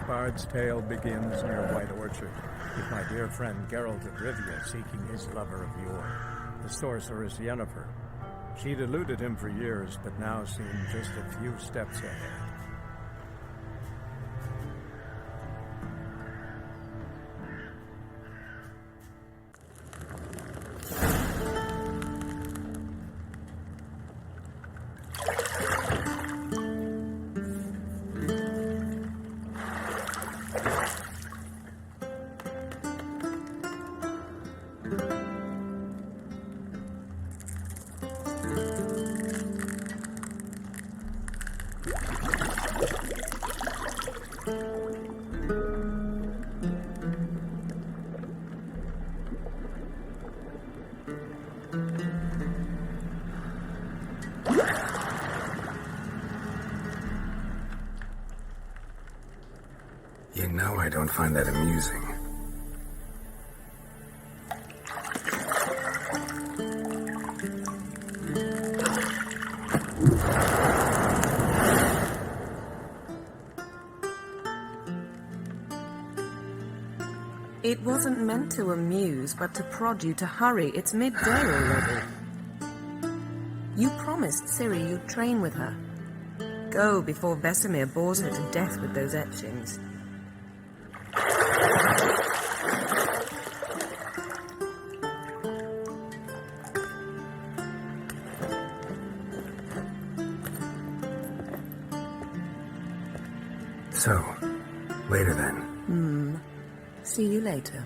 bard's tale begins near White Orchard, with my dear friend Geralt of Rivia seeking his lover of yore, the sorceress Yennefer. She'd eluded him for years, but now seemed just a few steps ahead. You know I don't find that amusing. It wasn't meant to amuse, but to prod you to hurry. It's midday already. You promised Ciri you'd train with her. Go before Vesemir bores her to death with those etchings. So, later then. See you later.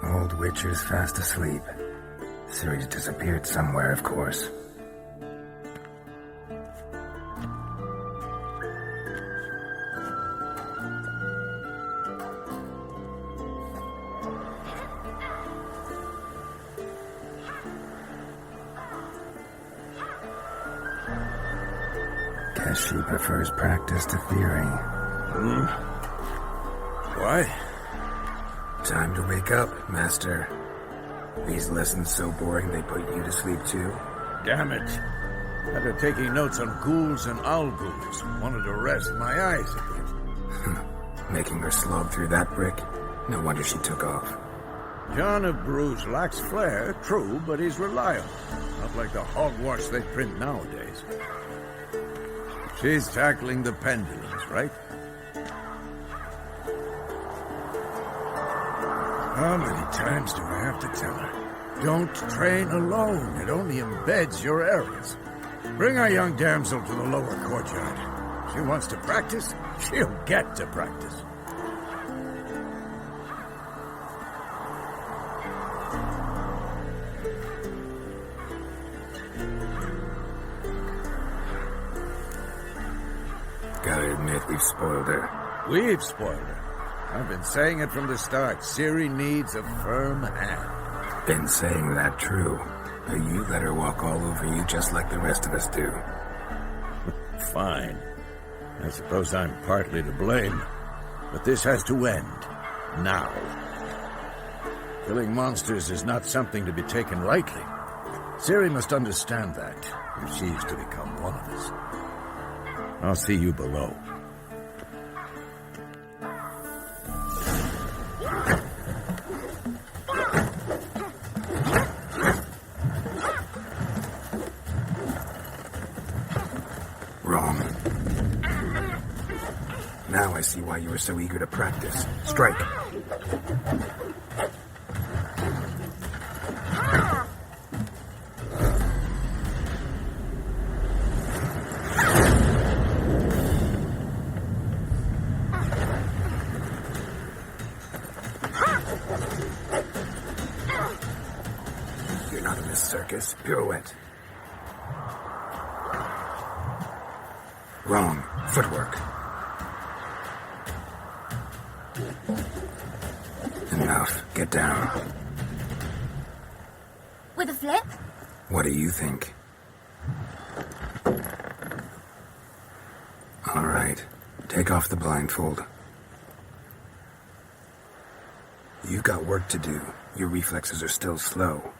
Old Witcher's fast asleep. Ciri's disappeared somewhere, of course. Guess she prefers practice to theory. Why? Time to wake up, Master. These lessons so boring they put you to sleep too? Damn it. After taking notes on ghouls and owl ghouls, wanted to rest my eyes a bit. Making her slog through that brick? No wonder she took off. John of Bruges lacks flair, true, but he's reliable. Not like the hogwash they print nowadays. She's tackling the pendulums, right? How many times do I have to tell her? Don't train alone. It only embeds your areas. Bring our young damsel to the lower courtyard. She wants to practice, she'll get to practice. Gotta admit, we've spoiled her. We've spoiled her. I've been saying it from the start. Ciri needs a firm hand. Been saying that true. But you let her walk all over you just like the rest of us do. Fine. I suppose I'm partly to blame. But this has to end. Now. Killing monsters is not something to be taken lightly. Ciri must understand that, if she is to become one of us. I'll see you below. Wrong. Now I see why you were so eager to practice. Strike. You're not in this circus. Pirouette. Wrong. Footwork. Enough. Get down. With a flip? What do you think? All right. Take off the blindfold. You've got work to do. Your reflexes are still slow.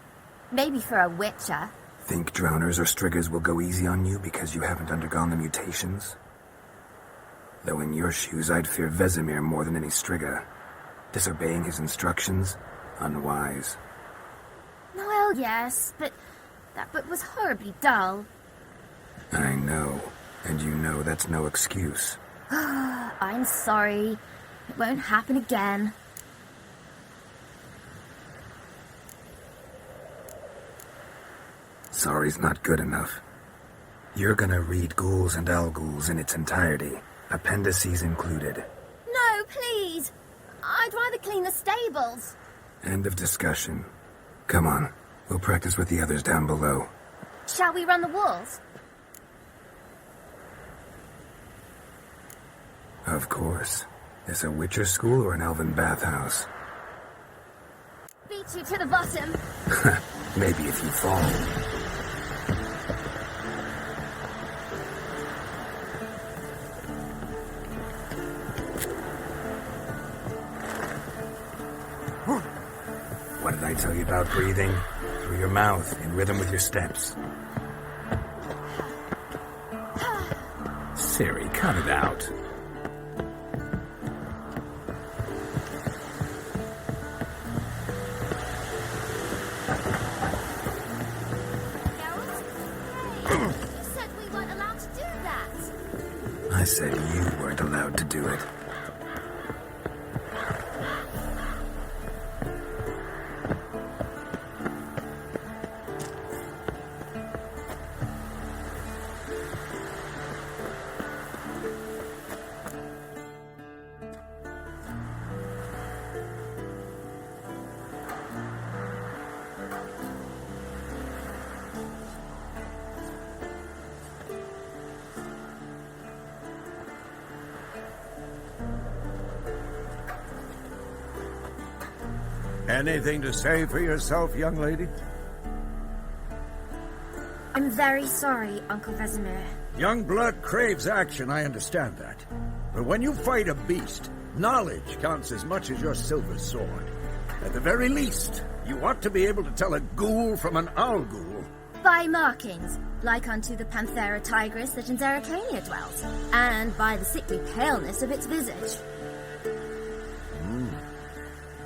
Maybe for a witcher. Think droners or striggers will go easy on you because you haven't undergone the mutations? Though in your shoes, I'd fear Vesemir more than any strigger. Disobeying his instructions? Unwise. Well, yes, but that book was horribly dull. I know. And you know that's no excuse. I'm sorry. It won't happen again. Sorry's not good enough. You're gonna read Ghouls and Al-Ghouls in its entirety, appendices included. No, please. I'd rather clean the stables. End of discussion. Come on, we'll practice with the others down below. Shall we run the walls? Of course. This a Witcher school or an elven bathhouse? Beat you to the bottom. Maybe if you fall. What did I tell you about breathing? Through your mouth, in rhythm with your steps. Ciri, cut it out. You said we weren't allowed to do that. I said you weren't allowed to do it. Anything to say for yourself, young lady? I'm very sorry, Uncle Vesemir. Young blood craves action, I understand that. But when you fight a beast, knowledge counts as much as your silver sword. At the very least, you ought to be able to tell a ghoul from an owl-ghoul. By markings, like unto the Panthera tigris that in Zerrikania dwells, and by the sickly paleness of its visage.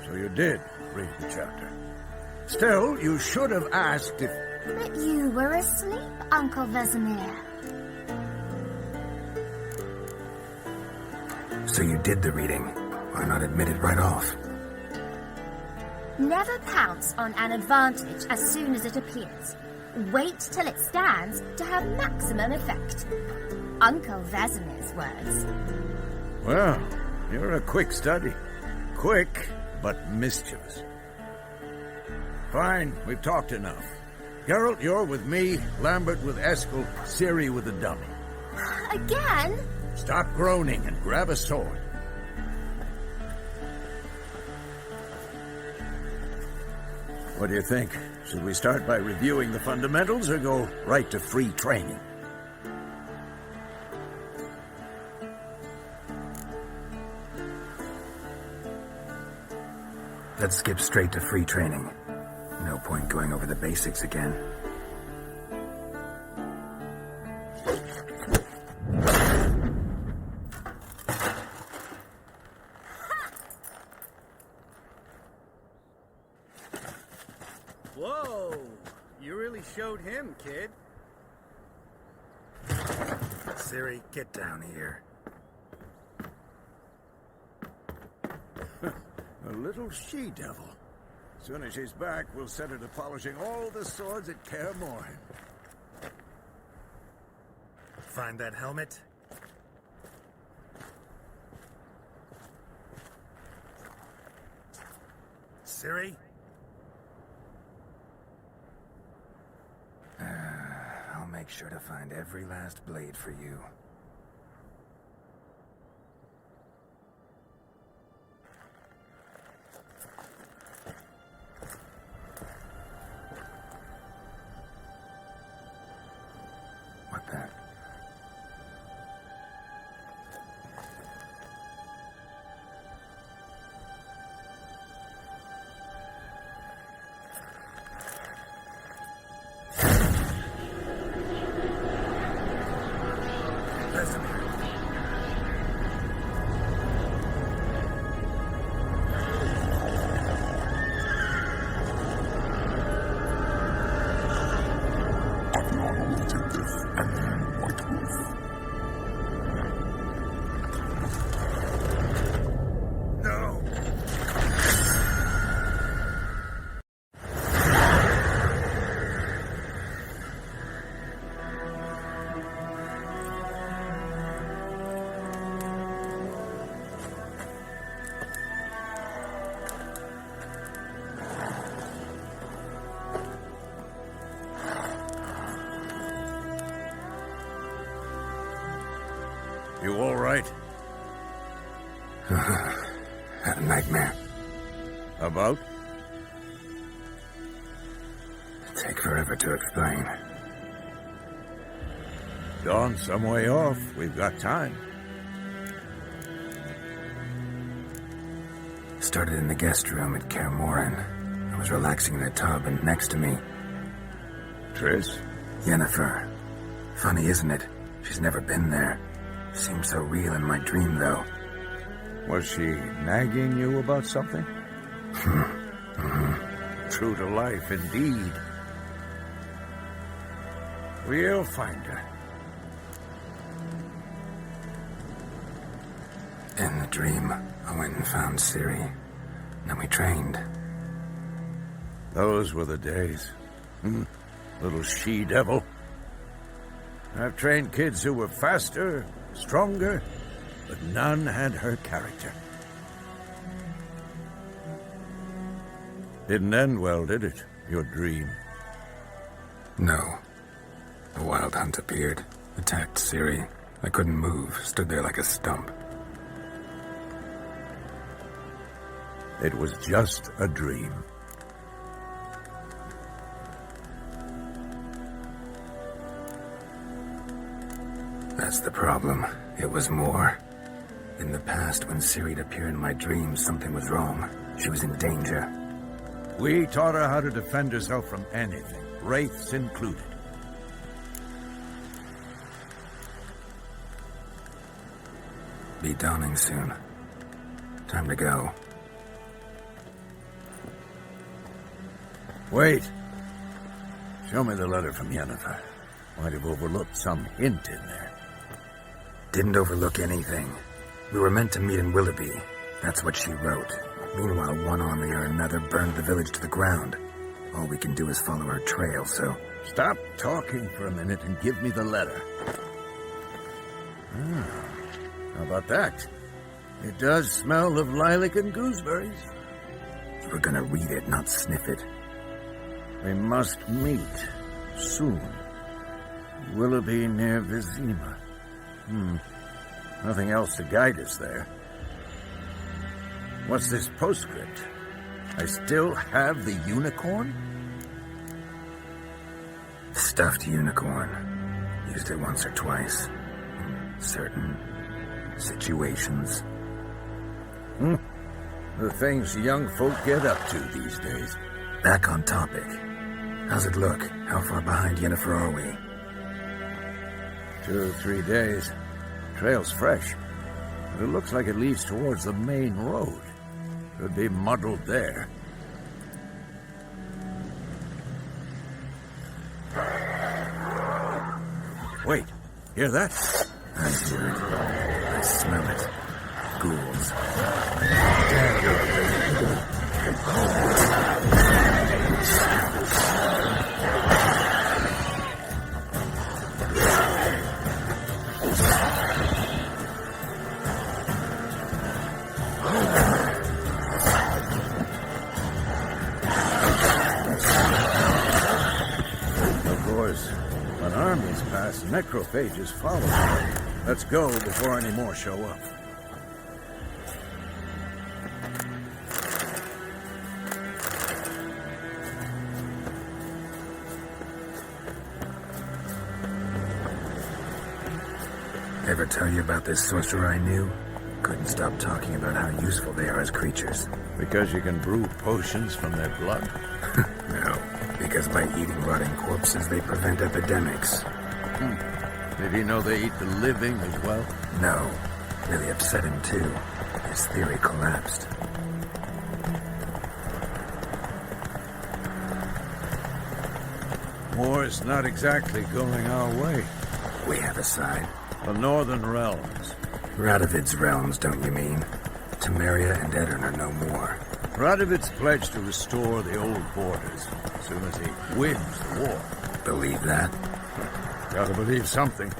So you did read the chapter. Still, you should have asked if... But you were asleep, Uncle Vesemir. So you did the reading. Why not admit it right off? Never pounce on an advantage as soon as it appears. Wait till it stands to have maximum effect. Uncle Vesemir's words. Well, you're a quick study. Quick, but mischievous. Fine, we've talked enough. Geralt, you're with me, Lambert with Eskel, Ciri with the dummy. Again? Stop groaning and grab a sword. What do you think? Should we start by reviewing the fundamentals or go right to free training? Let's skip straight to free training. No point going over the basics again. Whoa! You really showed him, kid. Ciri, get down here. A little she-devil. Soon as she's back, we'll set her to polishing all the swords at Kaer Morhen. Find that helmet? Ciri? I'll make sure to find every last blade for you. What the? You all right? Had a nightmare. About? Take forever to explain. Dawn's some way off. We've got time. Started in the guest room at Kaer Morhen. I was relaxing in a tub, and next to me... Triss? Yennefer. Funny, isn't it? She's never been there. Seemed so real in my dream, though. Was she nagging you about something? True to life, indeed. We'll find her. In the dream, I went and found Ciri. Then we trained. Those were the days. Little she-devil. I've trained kids who were faster, stronger, but none had her character. Didn't end well, did it? Your dream? No. A wild hunt appeared, attacked Ciri. I couldn't move, stood there like a stump. It was just a dream. That's the problem. It was more. In the past, when Ciri'd appear in my dreams, something was wrong. She was in danger. We taught her how to defend herself from anything, wraiths included. Be dawning soon. Time to go. Wait. Show me the letter from Yennefer. Might have overlooked some hint in there. Didn't overlook anything. We were meant to meet in Willoughby. That's what she wrote. Meanwhile, one army or another burned the village to the ground. All we can do is follow her trail, so... Stop talking for a minute and give me the letter. How about that? It does smell of lilac and gooseberries. You were gonna read it, not sniff it. We must meet soon. Willoughby near Vizima. Nothing else to guide us there. What's this postscript? I still have the unicorn? Stuffed unicorn. Used it once or twice. Certain situations. The things young folk get up to these days. Back on topic. How's it look? How far behind Yennefer are we? 2 or 3 days. Trail's fresh. But it looks like it leads towards the main road. Could be muddled there. Wait, hear that? I hear it. I smell it. Ghouls. Damn, you're a necrophages follow. Let's go before any more show up. Ever tell you about this sorcerer I knew? Couldn't stop talking about how useful they are as creatures. Because you can brew potions from their blood? No, because by eating rotting corpses, they prevent epidemics. Did he know they eat the living as well? No. Really upset him, too. His theory collapsed. War's not exactly going our way. We have a side. The Northern Realms. Radovid's realms, don't you mean? Temeria and Edirn are no more. Radovid's pledged to restore the old borders as soon as he wins the war. Believe that? Gotta believe something.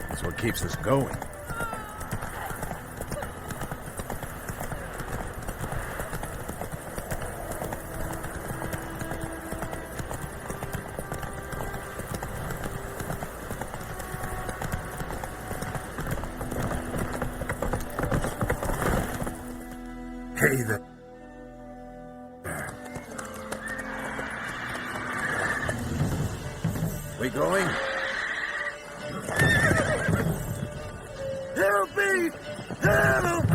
That's what keeps us going. Hey there. We going? Help me! Help!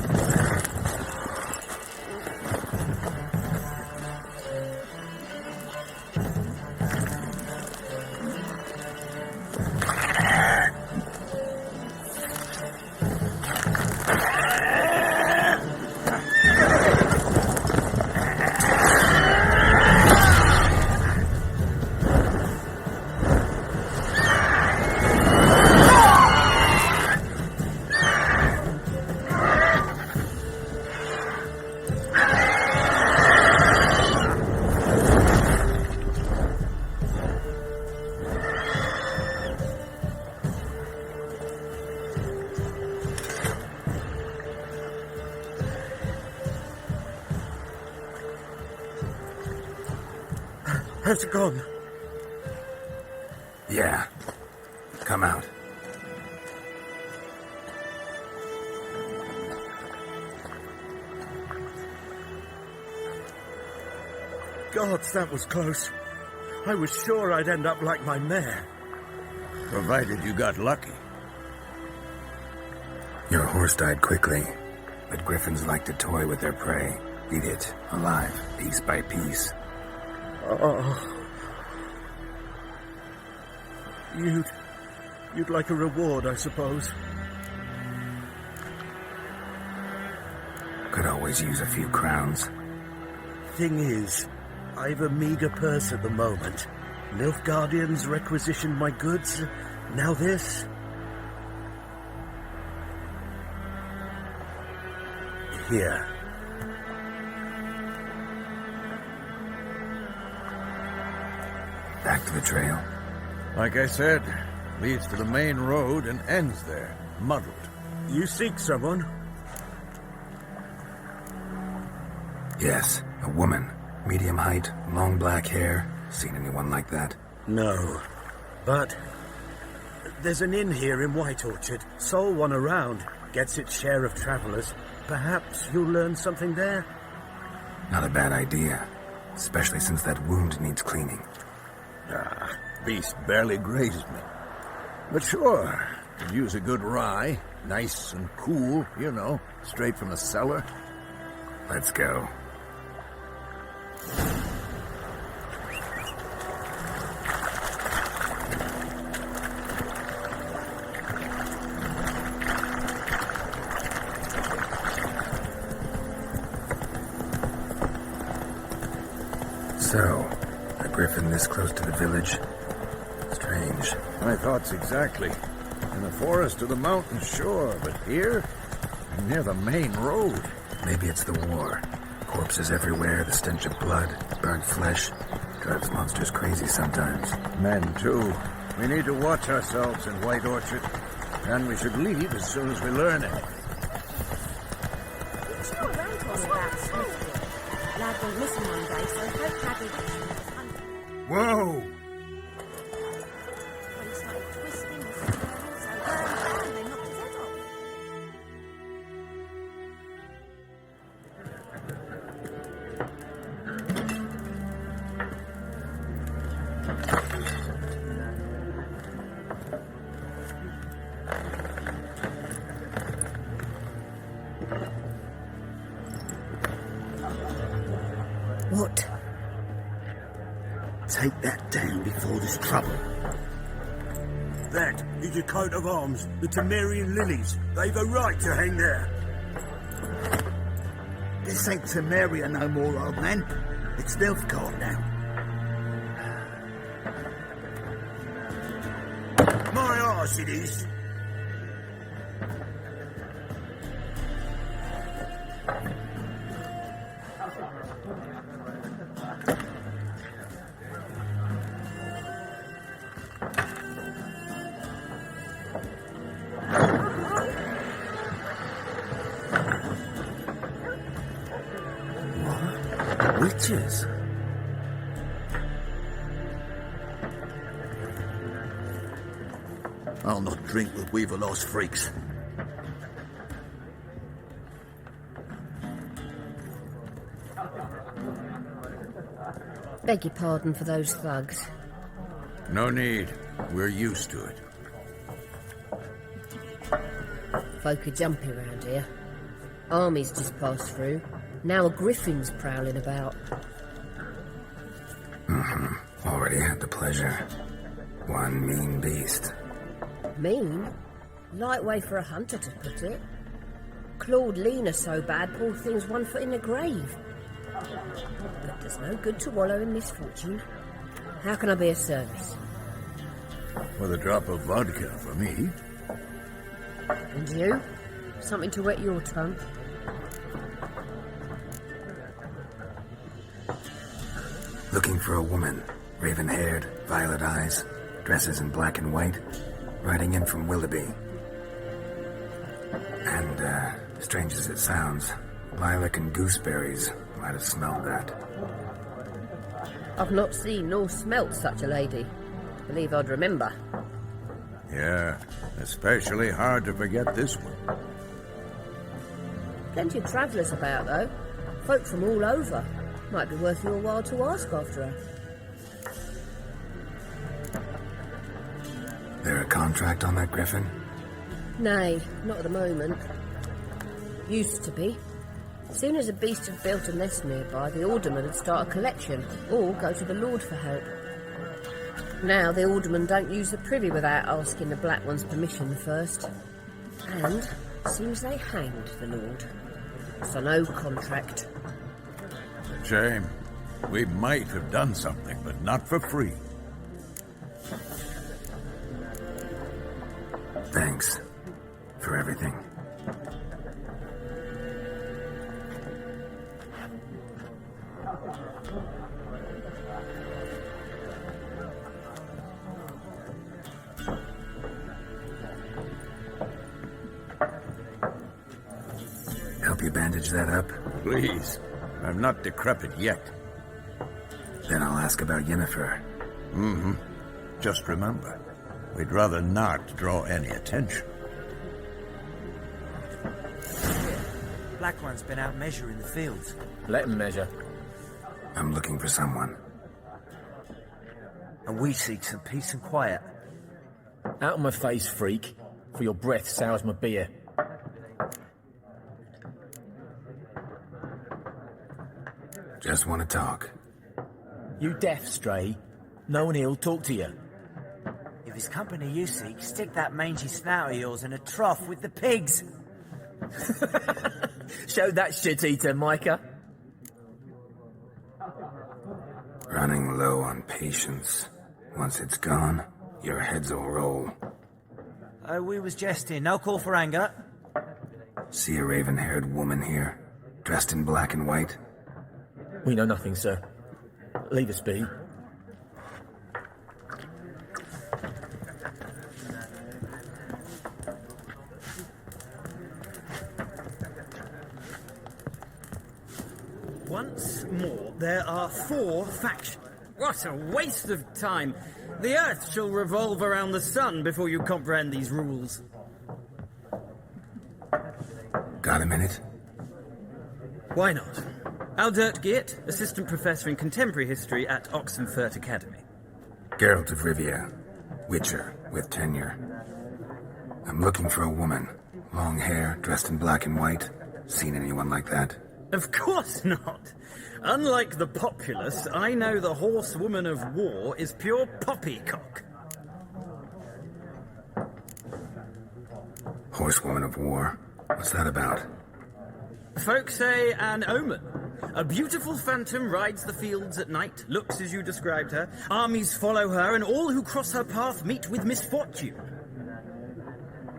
Has it gone? Yeah. Come out. Gods, that was close. I was sure I'd end up like my mare. Provided you got lucky. Your horse died quickly, but griffins like to toy with their prey. Eat it, alive, piece by piece. Oh. You'd like a reward, I suppose. Could always use a few crowns. Thing is, I've a meager purse at the moment. Nilfgaardians requisitioned my goods. Now this. Here. Back to the trail. Like I said, leads to the main road and ends there, muddled. You seek someone? Yes, a woman. Medium height, long black hair. Seen anyone like that? No. But there's an inn here in White Orchard. Sole one around. Gets its share of travelers. Perhaps you'll learn something there? Not a bad idea. Especially since that wound needs cleaning. Ah, beast barely grazed me. But sure, could use a good rye. Nice and cool, you know, straight from the cellar. Let's go. So, a griffin this close to the village? Strange. My thoughts exactly. In the forest or the mountains, sure, but here? Near the main road. Maybe it's the war. Corpses everywhere, the stench of blood, burnt flesh. Drives monsters crazy sometimes. Men, too. We need to watch ourselves in White Orchard. And we should leave as soon as we learn it. Whoa! What? Take that down before there's trouble. That is a coat of arms, the Temerian lilies. They've a right to hang there. This ain't Temeria no more, old man. It's Nilfgaard now. My arse it is. Witches? I'll not drink with Weaver-lost freaks. Beg your pardon for those thugs. No need. We're used to it. Folk are jumpy around here. Armies just passed through. Now a griffin's prowling about. Already had the pleasure. One mean beast. Mean? Light way for a hunter to put it. Clawed Lena so bad, poor thing's 1 foot in the grave. But there's no good to wallow in misfortune. How can I be of service? With a drop of vodka for me. And you? Something to wet your tongue? Looking for a woman. Raven-haired, violet eyes, dresses in black and white. Riding in from Willoughby. And, strange as it sounds, lilac and gooseberries might have smelled that. I've not seen nor smelt such a lady. Believe I'd remember. Yeah, especially hard to forget this one. Plenty of travellers about, though. Folk from all over. Might be worth your while to ask after her. There a contract on that griffin? Nay, not at the moment. Used to be. As soon as a beast had built a nest nearby, the alderman would start a collection, or go to the Lord for help. Now the alderman don't use the privy without asking the Black One's permission first. And seems they hanged the Lord. So no contract. Shame. We might have done something, but not for free. Thanks for everything. Help you bandage that up? Please. I'm not decrepit yet. Then I'll ask about Yennefer. Mm-hmm. Just remember, we'd rather not draw any attention. Black One's been out measuring the fields. Let him measure. I'm looking for someone. And we seek some peace and quiet. Out of my face, freak, for your breath sours my beer. Just want to talk. You deaf, Stray? No one here'll talk to you. If it's company you seek, stick that mangy snout of yours in a trough with the pigs. Show that shit-eater, Micah. Running low on patience. Once it's gone, your heads will roll. Oh, we was jesting. No call for anger. See a raven-haired woman here, dressed in black and white? We know nothing, sir. Leave us be. Once more, there are 4 factions. What a waste of time. The Earth shall revolve around the sun before you comprehend these rules. Got a minute? Why not? Aldert Geert, Assistant Professor in Contemporary History at Oxenfurt Academy. Geralt of Rivia, Witcher, with tenure. I'm looking for a woman. Long hair, dressed in black and white. Seen anyone like that? Of course not. Unlike the populace, I know the horsewoman of war is pure poppycock. Horsewoman of war? What's that about? Folk say an omen. A beautiful phantom rides the fields at night, looks as you described her. Armies follow her, and all who cross her path meet with misfortune.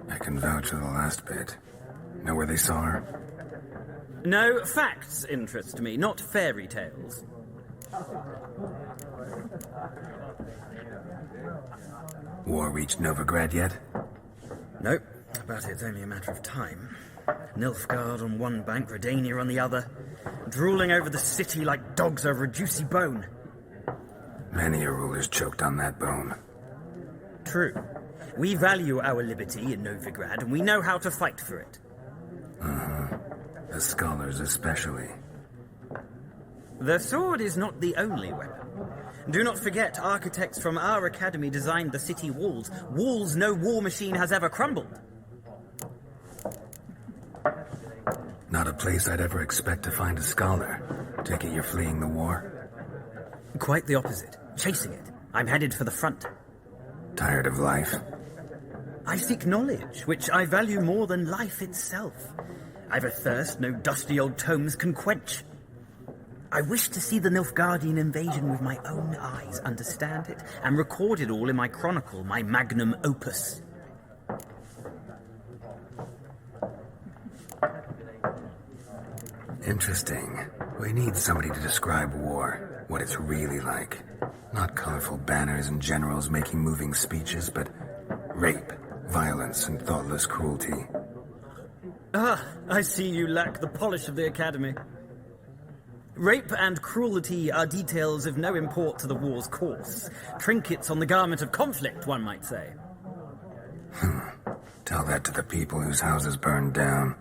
I can vouch for the last bit. Know where they saw her? No, facts interest me, not fairy tales. War reached Novigrad yet? Nope, but it's only a matter of time. Nilfgaard on one bank, Redania on the other, drooling over the city like dogs over a juicy bone. Many a ruler's choked on that bone. True. We value our liberty in Novigrad, and we know how to fight for it. The scholars especially. The sword is not the only weapon. Do not forget, architects from our academy designed the city walls. Walls no war machine has ever crumbled. Not a place I'd ever expect to find a scholar. Take it you're fleeing the war? Quite the opposite. Chasing it. I'm headed for the front. Tired of life? I seek knowledge, which I value more than life itself. I've a thirst no dusty old tomes can quench. I wish to see the Nilfgaardian invasion with my own eyes, understand it, and record it all in my chronicle, my magnum opus. Interesting. We need somebody to describe war, what it's really like. Not colorful banners and generals making moving speeches, but rape, violence, and thoughtless cruelty. Ah, I see you lack the polish of the academy. Rape and cruelty are details of no import to the war's course. Trinkets on the garment of conflict, one might say. Tell that to the people whose houses burned down.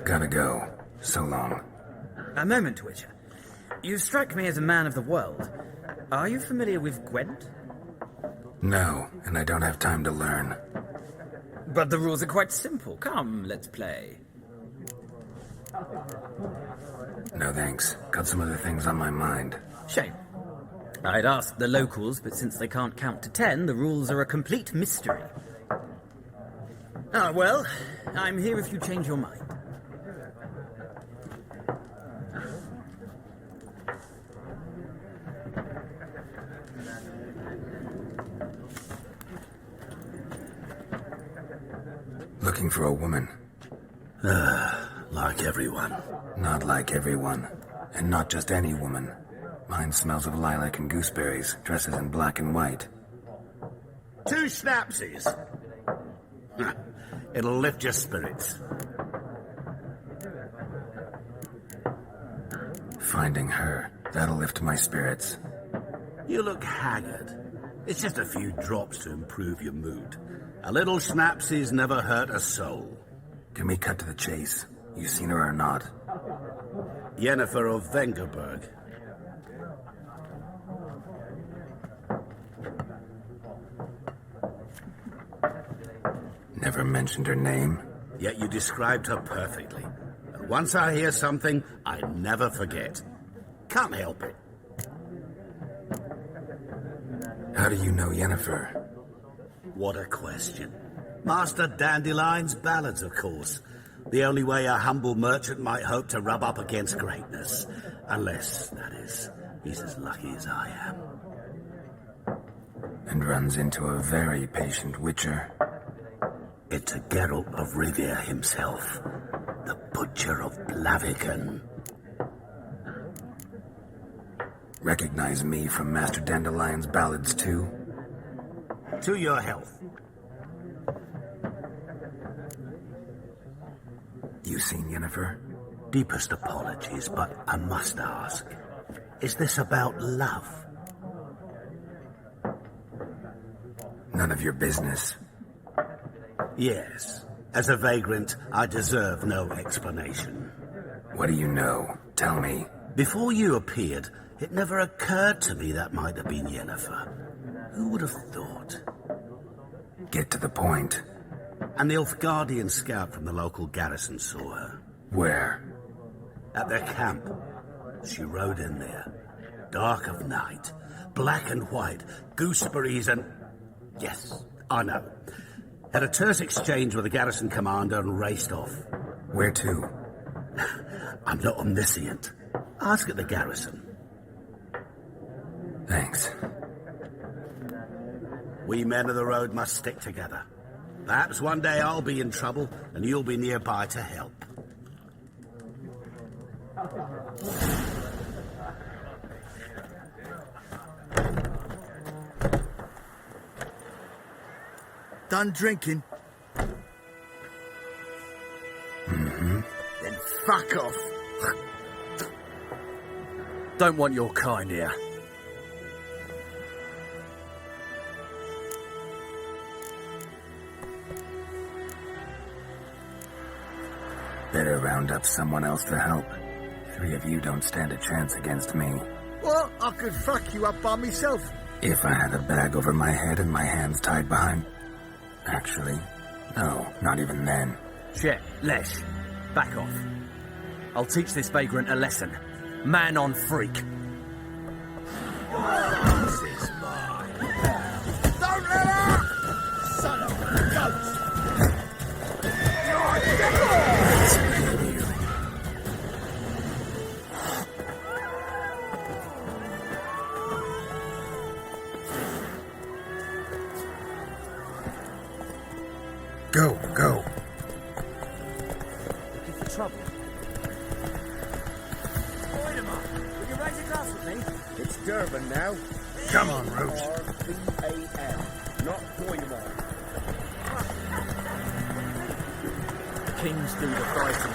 Gotta go. So long. A moment, Witcher. You strike me as a man of the world. Are you familiar with Gwent? No, and I don't have time to learn. But the rules are quite simple. Come, let's play. No thanks. Got some other things on my mind. Shame. I'd ask the locals, but since they can't count to 10, the rules are a complete mystery. Ah, well, I'm here if you change your mind. Looking for a woman. Like everyone. Not like everyone. And not just any woman. Mine smells of lilac and gooseberries, dresses in black and white. 2 snapsies. It'll lift your spirits. Finding her, that'll lift my spirits. You look haggard. It's just a few drops to improve your mood. A little snapsies never hurt a soul. Can we cut to the chase? You seen her or not? Yennefer of Vengerberg. Never mentioned her name? Yet you described her perfectly. And once I hear something, I never forget. Can't help it. How do you know Yennefer? What a question. Master Dandelion's ballads, of course. The only way a humble merchant might hope to rub up against greatness. Unless, that is, he's as lucky as I am. And runs into a very patient witcher. It's a Geralt of Rivia himself. The Butcher of Blaviken. Recognize me from Master Dandelion's ballads, too? To your health. You seen Yennefer? Deepest apologies, but I must ask. Is this about love? None of your business. Yes. As a vagrant, I deserve no explanation. What do you know? Tell me. Before you appeared, it never occurred to me that might have been Yennefer. Who would have thought? Get to the point. An Nilfgaardian scout from the local garrison saw her. Where? At their camp. She rode in there. Dark of night. Black and white. Gooseberries and... Yes, I know. Had a terse exchange with the garrison commander and raced off. Where to? I'm not omniscient. Ask at the garrison. Thanks. We men of the road must stick together. Perhaps one day I'll be in trouble and you'll be nearby to help. Done drinking? Mm-hmm. Then fuck off. Don't want your kind here. Better round up someone else to help. 3 of you don't stand a chance against me. Well, I could fuck you up by myself. If I had a bag over my head and my hands tied behind... Actually, no, not even then. Shit, Lesh. Back off. I'll teach this vagrant a lesson. Man on freak. This is mine. Don't let her! Son of a ghost! Go, go. Looking for trouble? Wait a minute. Will you raise a glass with me? It's Durban now. Come on, Roach. R-B-A-L, not Doymon. Kings do the fighting.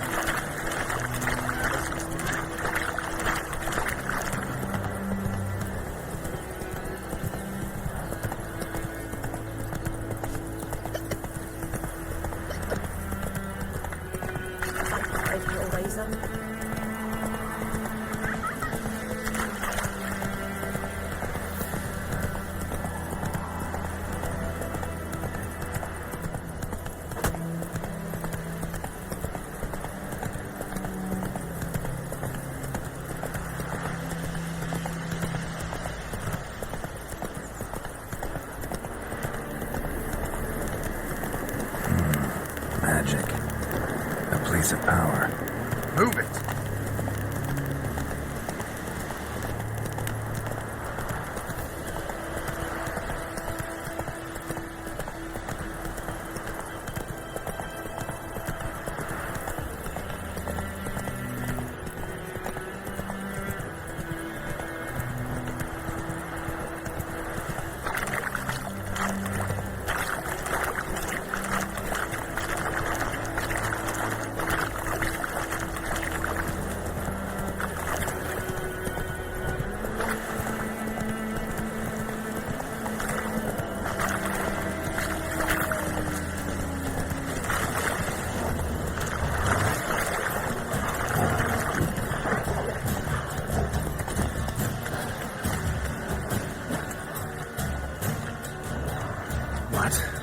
Magic. A place of power. Move it!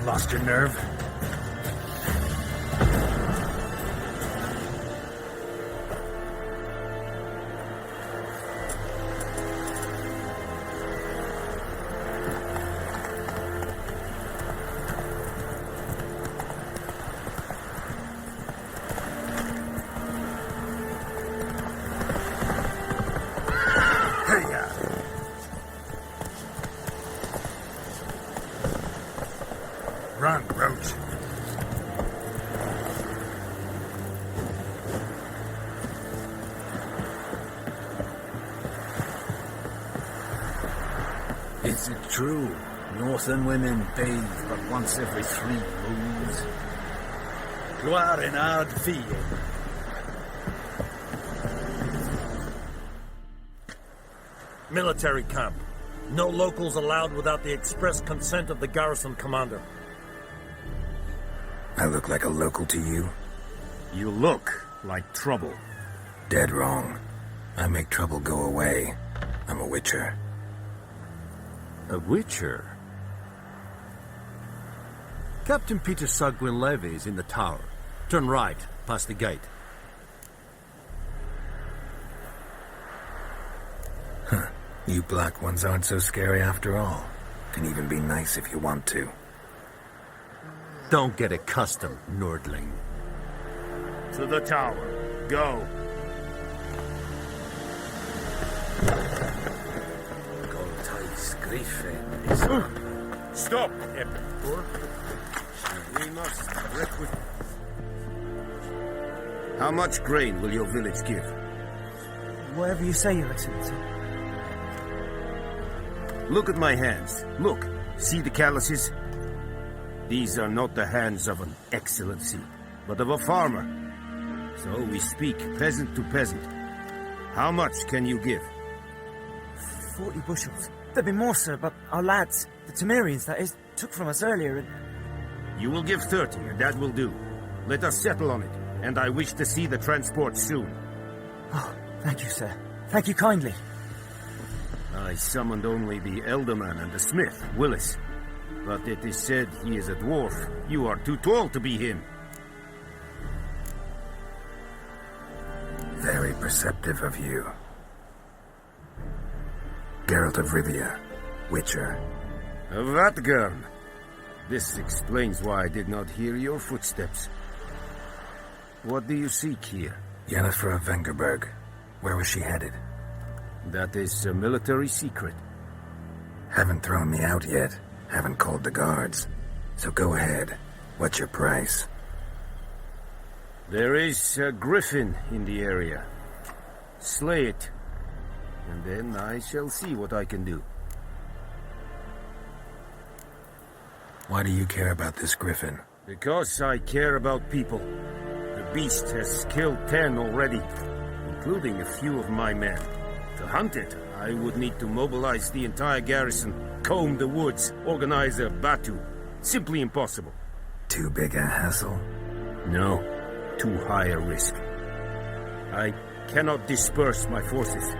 Lost your nerve? Is it true? Northern women bathe but once every 3 moons. You are an hard fee. Military camp. No locals allowed without the express consent of the garrison commander. I look like a local to you? You look like trouble. Dead wrong. I make trouble go away. I'm a witcher. A witcher? Captain Peter Sagwin-Levy is in the tower. Turn right, past the gate. Huh. You black ones aren't so scary after all. Can even be nice if you want to. Don't get accustomed, Nordling. To the tower. Go. Stop, Emperor. We must requisition. How much grain will your village give? Whatever you say, Your Excellency. Look at my hands. Look. See the calluses? These are not the hands of an excellency, but of a farmer. So we speak peasant to peasant. How much can you give? 40 bushels. There'd be more, sir, but our lads, the Temerians, that is, took from us earlier and... You will give 30, and that will do. Let us settle on it, and I wish to see the transport soon. Oh, thank you, sir. Thank you kindly. I summoned only the Elderman and the smith, Willis. But it is said he is a dwarf. You are too tall to be him. Very perceptive of you. Geralt of Rivia, Witcher. Vatgern. This explains why I did not hear your footsteps. What do you seek here? Yennefer of Vengerberg. Where was she headed? That is a military secret. Haven't thrown me out yet. Haven't called the guards. So go ahead. What's your price? There is a griffin in the area. Slay it. And then I shall see what I can do. Why do you care about this griffin? Because I care about people. The beast has killed 10 already, including a few of my men. To hunt it, I would need to mobilize the entire garrison, comb the woods, organize a batu. Simply impossible. Too big a hassle? No, too high a risk. I cannot disperse my forces.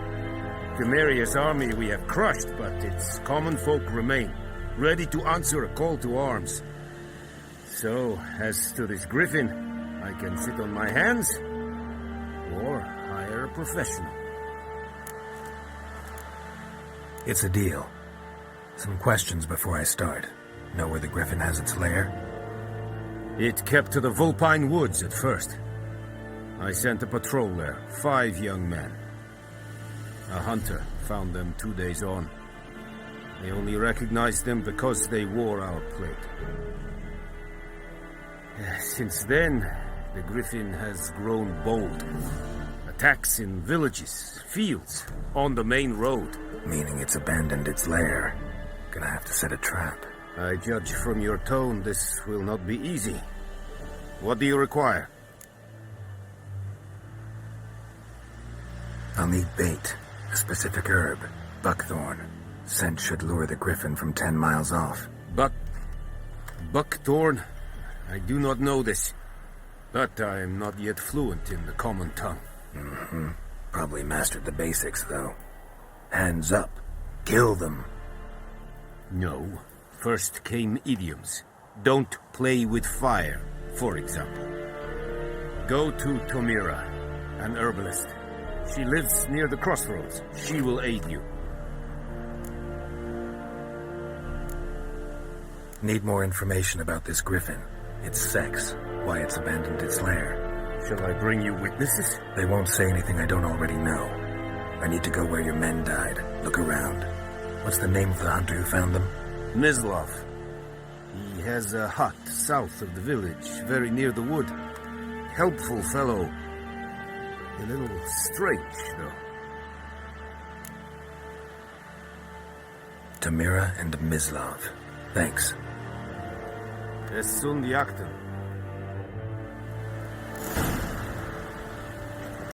Temeria's army we have crushed, but its common folk remain, ready to answer a call to arms. So, as to this griffin, I can sit on my hands, or hire a professional. It's a deal. Some questions before I start. Know where the griffin has its lair? It kept to the Vulpine Woods at first. I sent a patrol there, 5 young men. A hunter found them 2 days on. They only recognized them because they wore our plate. Since then, the griffin has grown bold. Attacks in villages, fields, on the main road. Meaning it's abandoned its lair. Gonna have to set a trap. I judge from your tone this will not be easy. What do you require? I'll need bait. A specific herb. Buckthorn. Scent should lure the griffin from 10 miles off. Buckthorn? I do not know this. But I am not yet fluent in the common tongue. Mm-hmm. Probably mastered the basics, though. Hands up. Kill them. No. First came idioms. Don't play with fire, for example. Go to Tomira, an herbalist. She lives near the crossroads. She will aid you. Need more information about this griffin. Its sex, why it's abandoned its lair. Shall I bring you witnesses? They won't say anything I don't already know. I need to go where your men died. Look around. What's the name of the hunter who found them? Mislav. He has a hut south of the village, very near the wood. Helpful fellow. A little strange, though. Tamira and Mislav. Thanks. Es sunt Yachten.